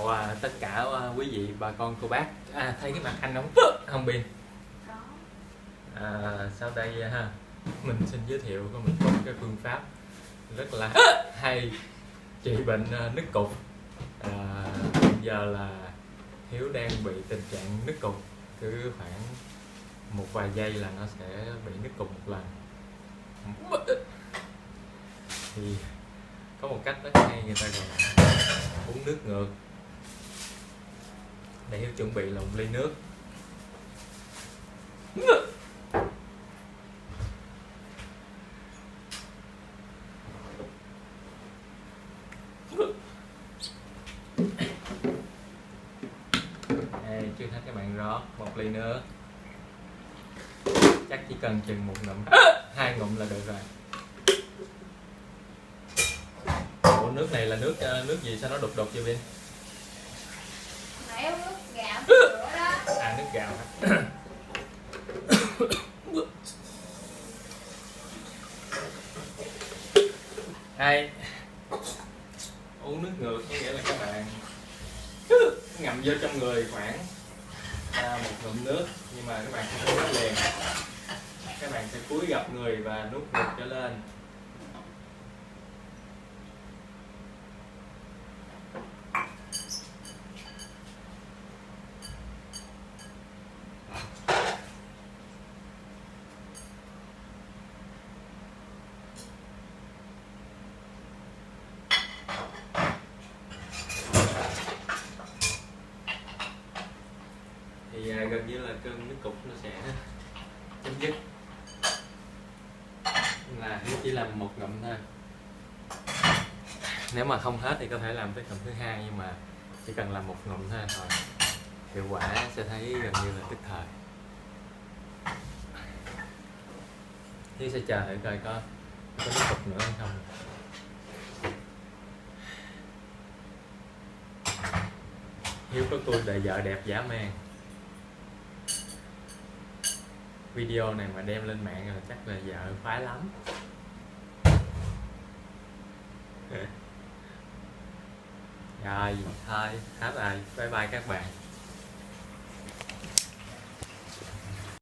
chào tất cả quý vị bà con cô bác. Thấy cái mặt anh không Biên? Sau đây ha, mình xin giới thiệu của mình có một cái phương pháp rất là hay trị bệnh nứt cục. Bây giờ là Hiếu đang bị tình trạng nứt cục, cứ khoảng một vài giây là nó sẽ bị nứt cục một lần. Thì có một cách rất hay, người ta gọi là uống nước ngược. Để Hiếu chuẩn bị là một ly nước. Trước hết các bạn rót một ly nước, chắc chỉ cần chừng một ngụm, 2 ngụm là được rồi. Ủa, nước này là nước gì sao nó đục đục vậy Vin? Nãy uống nước gạo sữa đó. Nước gạo hả? Hay uống nước ngược có nghĩa là các bạn ngậm vô trong người khoảng một ngụm nước, nhưng mà các bạn không có nuốt liền, các bạn sẽ cúi gập người và nuốt ngược trở lên. Thì gần như là cơn nứt cục nó sẽ chấm dứt, là Hiếu chỉ làm một ngụm thôi. Nếu mà không hết thì có thể làm tới ngụm thứ hai, nhưng mà chỉ cần làm một ngụm thôi rồi hiệu quả sẽ thấy gần như là tức thời. Hiếu sẽ chờ thử coi có nứt cục nữa hay không. Hiếu có cô đời vợ đẹp dã man. Video này mà đem lên mạng là chắc là vợ khoái lắm. Rồi thôi, hết rồi, bye bye các bạn.